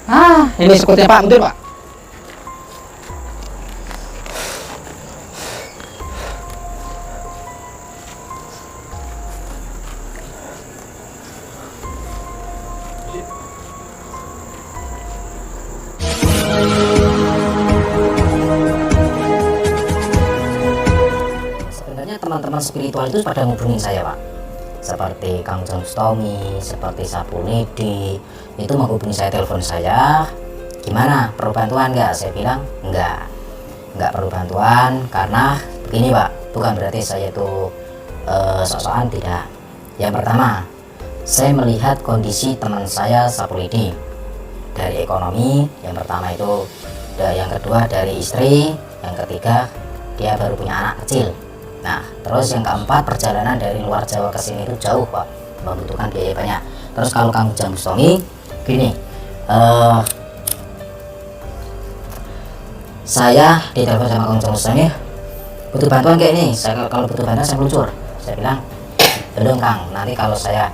Ini sekutnya Pak, bentar Pak. Sebenarnya teman-teman spiritual itu pada ngubungin saya Pak, seperti Kang Ujang Bustomi, seperti Sapu Lidi, itu menghubungi saya, telepon saya, gimana, perlu bantuan nggak? Saya bilang nggak perlu bantuan, karena begini Pak, bukan berarti saya itu sok-sokan, tidak. Yang pertama, saya melihat kondisi teman saya Sapu Lidi dari ekonomi, yang pertama itu, yang kedua dari istri, yang ketiga dia baru punya anak kecil. Nah, terus yang keempat, perjalanan dari luar Jawa ke sini itu jauh Pak, membutuhkan biaya banyak. Terus kalau Kang Ujang Bustomi, gini, saya ditelepon sama Kang Ujang Bustomi, butuh bantuan kayak ini. Kalau butuh bantuan saya meluncur. Saya bilang, belum Kang, nanti kalau saya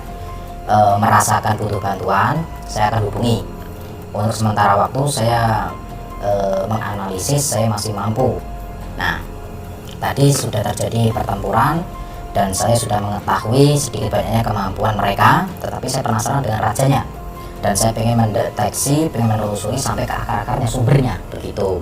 merasakan butuh bantuan, saya akan hubungi. Untuk sementara waktu saya menganalisis saya masih mampu. Nah, tadi sudah terjadi pertempuran dan saya sudah mengetahui sedikit banyaknya kemampuan mereka, tetapi saya penasaran dengan rajanya dan saya pengen mendeteksi, pengen menelusuri sampai ke akar-akarnya, sumbernya, begitu.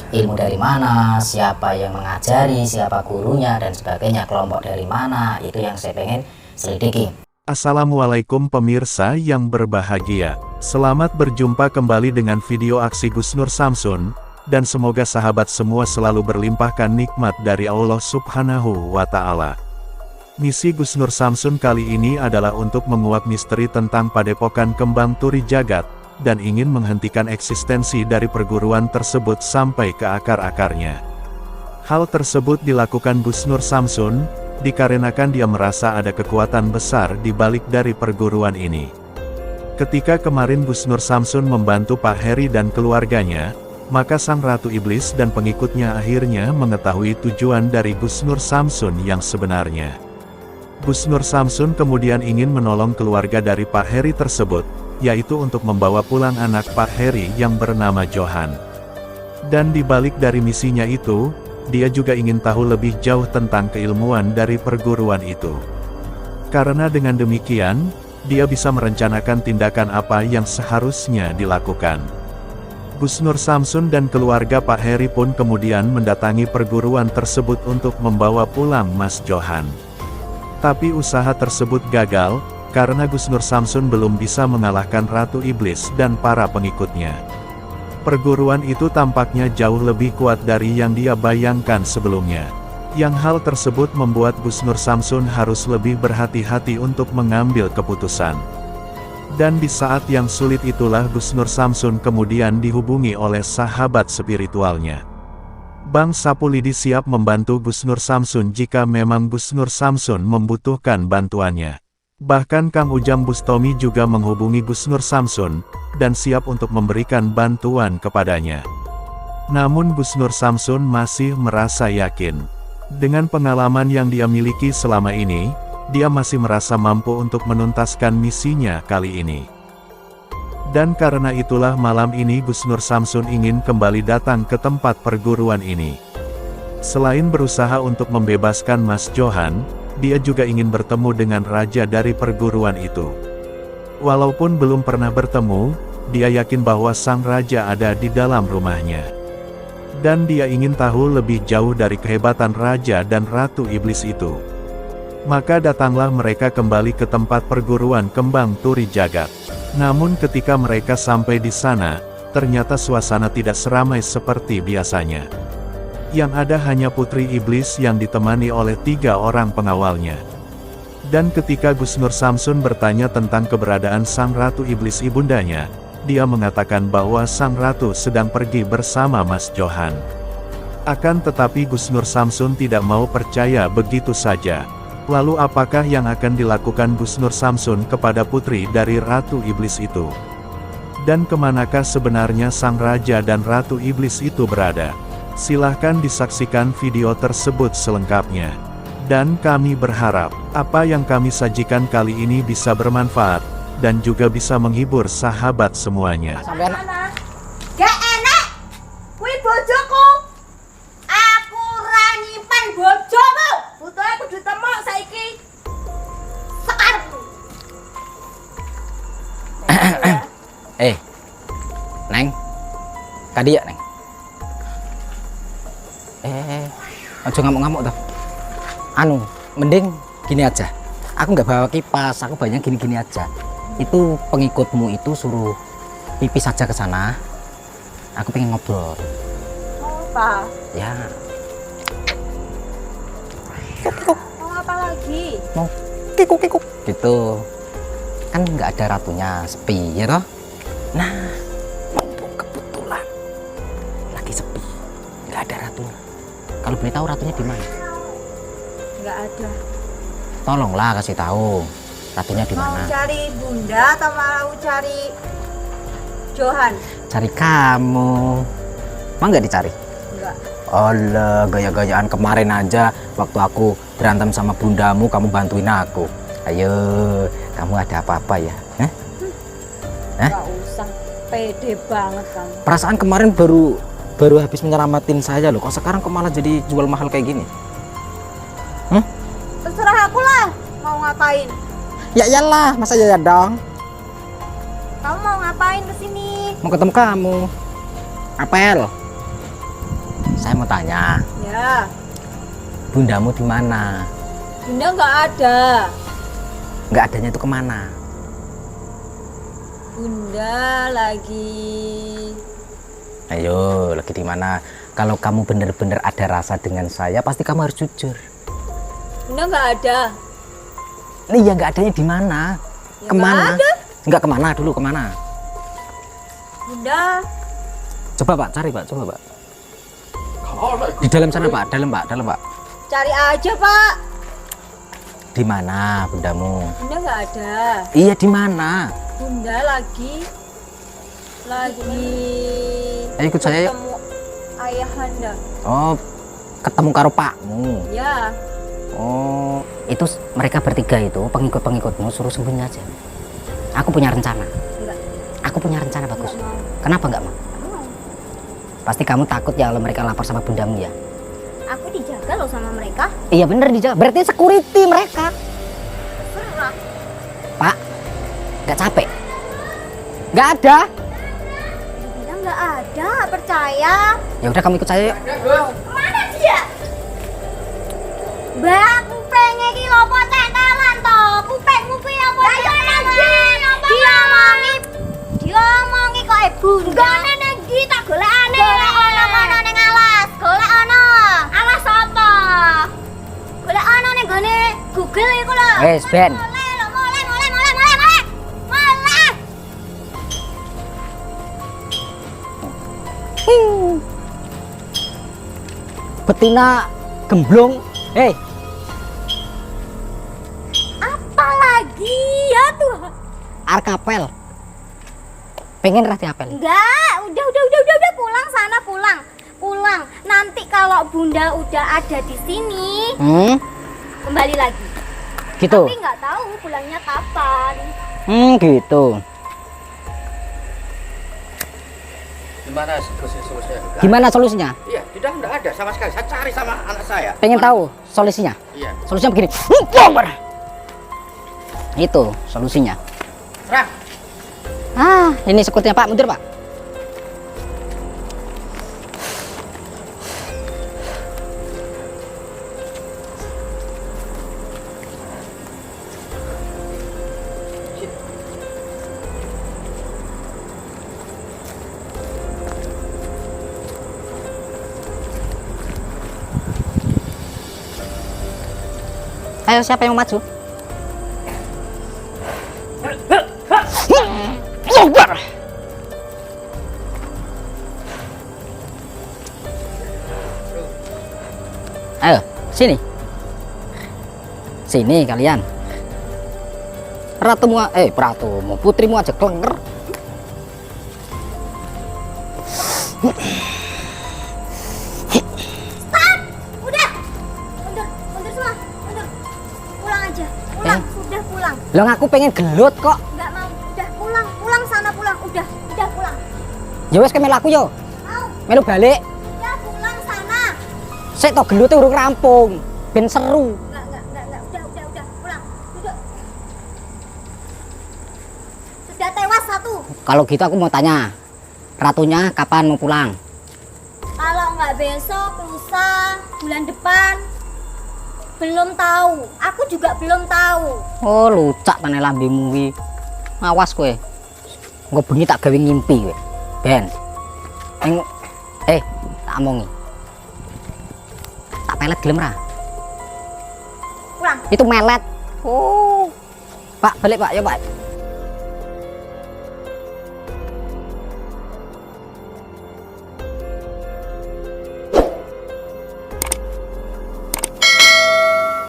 Ilmu dari mana, siapa yang mengajari, siapa gurunya dan sebagainya, kelompok dari mana, itu yang saya pengen selidiki. Assalamualaikum pemirsa yang berbahagia. Selamat berjumpa kembali dengan video aksi Gus Nur Samsun, dan semoga sahabat semua selalu berlimpahkan nikmat dari Allah Subhanahu wa Ta'ala. Misi Gus Nur Samsun kali ini adalah untuk menguak misteri tentang Padepokan Kembang Turi Jagat, dan ingin menghentikan eksistensi dari perguruan tersebut sampai ke akar-akarnya. Hal tersebut dilakukan Gus Nur Samsun, dikarenakan dia merasa ada kekuatan besar di balik dari perguruan ini. Ketika kemarin Gus Nur Samsun membantu Pak Heri dan keluarganya, maka sang Ratu Iblis dan pengikutnya akhirnya mengetahui tujuan dari Gus Nur Samsun yang sebenarnya. Gus Nur Samsun kemudian ingin menolong keluarga dari Pak Heri tersebut, yaitu untuk membawa pulang anak Pak Heri yang bernama Johan. Dan di balik dari misinya itu, dia juga ingin tahu lebih jauh tentang keilmuan dari perguruan itu. Karena dengan demikian, dia bisa merencanakan tindakan apa yang seharusnya dilakukan. Gus Nur Samsun dan keluarga Pak Heri pun kemudian mendatangi perguruan tersebut untuk membawa pulang Mas Johan. Tapi usaha tersebut gagal, karena Gus Nur Samsun belum bisa mengalahkan Ratu Iblis dan para pengikutnya. Perguruan itu tampaknya jauh lebih kuat dari yang dia bayangkan sebelumnya. Yang hal tersebut membuat Gus Nur Samsun harus lebih berhati-hati untuk mengambil keputusan. Dan di saat yang sulit itulah Gus Nur Samsun kemudian dihubungi oleh sahabat spiritualnya. Bang Sapu Lidi siap membantu Gus Nur Samsun jika memang Gus Nur Samsun membutuhkan bantuannya. Bahkan Kang Ujang Bustomi juga menghubungi Gus Nur Samsun, dan siap untuk memberikan bantuan kepadanya. Namun Gus Nur Samsun masih merasa yakin. Dengan pengalaman yang dia miliki selama ini, dia masih merasa mampu untuk menuntaskan misinya kali ini. Dan karena itulah malam ini Gus Nur Samsun ingin kembali datang ke tempat perguruan ini. Selain berusaha untuk membebaskan Mas Johan, dia juga ingin bertemu dengan raja dari perguruan itu. Walaupun belum pernah bertemu, dia yakin bahwa sang raja ada di dalam rumahnya. Dan dia ingin tahu lebih jauh dari kehebatan raja dan Ratu Iblis itu. Maka datanglah mereka kembali ke tempat perguruan Kembang Turi Jagat. Namun ketika mereka sampai di sana, ternyata suasana tidak seramai seperti biasanya. Yang ada hanya Putri Iblis yang ditemani oleh 3 orang pengawalnya. Dan ketika Gus Nur Samsun bertanya tentang keberadaan sang Ratu Iblis ibundanya, dia mengatakan bahwa sang Ratu sedang pergi bersama Mas Johan. Akan tetapi Gus Nur Samsun tidak mau percaya begitu saja. Lalu apakah yang akan dilakukan Gus Nur Samsun kepada putri dari Ratu Iblis itu? Dan kemanakah sebenarnya sang Raja dan Ratu Iblis itu berada? Silahkan disaksikan video tersebut selengkapnya. Dan kami berharap, apa yang kami sajikan kali ini bisa bermanfaat, dan juga bisa menghibur sahabat semuanya. Sampean Gak enak. Kuwi bojoku. Aku ora nyimpen bojomu. Butuhe kudu temok saiki. Sekarang. Neng. Kadi ya, Neng. Aja ngamuk-ngamuk toh. Anu, mending gini aja. Aku nggak bawa kipas, aku banyak gini-gini aja. Itu pengikutmu itu suruh pipis saja ke sana. Aku pengen ngobrol. Apa? Ya, Mau apa lagi? mau kikuk-kikuk gitu. Kan nggak ada ratunya, sepi ya toh. Nah, mumpung kebetulan lagi sepi, nggak ada ratunya. Kalau boleh tahu ratunya di mana? Enggak ada. Tolonglah kasih tahu ratunya di Mau mana. cari Bunda atau mau cari Johan? Cari kamu. Mau nggak dicari? Enggak. Allah, gaya-gayaan kemarin aja waktu aku berantem sama bundamu, kamu bantuin aku. Ayo, kamu ada apa-apa ya? Enggak usah. Pede banget kamu. Perasaan kemarin baru habis menyelamatin saya loh. Kok sekarang kok malah jadi jual mahal kayak gini? Terserah aku lah. Mau ngapain? Ya iyalah, masa ya dong. Kamu mau ngapain kesini? Mau ketemu kamu. Apel. Saya mau tanya, Ya, bundamu di mana? Bunda nggak ada. Nggak adanya itu kemana? Bunda lagi. Ayo, lagi di mana? Kalau kamu bener-bener ada rasa dengan saya, pasti kamu harus jujur. Bunda nggak ada. Iya, nggak adanya di mana? Ya, Kemana? nggak ada. Nggak kemana dulu, kemana? Bunda. Coba Pak, cari Pak, coba Pak. Di dalam sana Pak, dalam Pak. Cari aja Pak. Di mana bundamu? Bunda nggak ada. Iya, di mana? Bunda lagi. Ayo ikut saya yuk. Ketemu ayahanda. Oh, ketemu karo pakmu. Ya. Oh, itu mereka bertiga itu pengikut-pengikutmu suruh sembunyi aja. Aku punya rencana. Enggak. Aku punya rencana bagus. Nggak mau. Kenapa nggak mau? Nggak mau. Pasti kamu takut ya kalau mereka lapor sama bundamu ya? Aku dijaga loh sama mereka. Iya bener dijaga. Berarti security mereka. Serah. Pak, nggak capek? Nggak ada. Dibilang nggak ada, percaya. Ya udah kamu ikut saya yuk. Mana dia? Mbak, kuping iki lopo tetelan to? Kupingmu kuwi apa tetelan? Diomongi kok ibu. Nggone ning ndi tak golekane? Golek ning alas. Golek ana. Alas apa? Golek ana ning gone Google iku lho. Wes, Ben. Moleh. Betina gemblong. Hei, Apalagi ya Tuhan. Arkapel. Pengen rati apel. Enggak, udah pulang sana pulang. Nanti kalau Bunda udah ada di sini, kembali lagi. Gitu. Tapi nggak tahu pulangnya kapan. Gitu. Gimana solusinya? Gimana solusinya? Iya, tidak ada sama sekali. Saya cari sama anak saya. Pengen tahu solusinya? Iya. Solusinya begini. Itu solusinya. Serang. Ini sekutnya Pak, mundur Pak. Ayo, siapa yang mau maju? Ayo, sini. Sini kalian. Ratumu, putrimu aja klenger. Udah, mundur semua, mundur. Pulang aja, pulang, sudah pulang. Lah aku pengen gelut kok. Nggak mau Ya wis melu aku yo. Mau. Melu balik. Ya pulang sana. Sik to gelute urung rampung. Ben seru. Enggak. Udah. Pulang. Duduk. Sudah tewas satu. Kalau gitu aku mau tanya. Ratunya kapan mau pulang? Kalau nggak besok, lusa, bulan depan. Belum tahu. Aku juga belum tahu. Oh, lucak tenan lambemu kuwi. Awas kowe. Engko bengi tak gawe ngimpi kowe. Ben. Tak omongi. Tak pelet gelem ra? Pulang. Itu melet. Oh. Pak, balik Pak, ya Pak.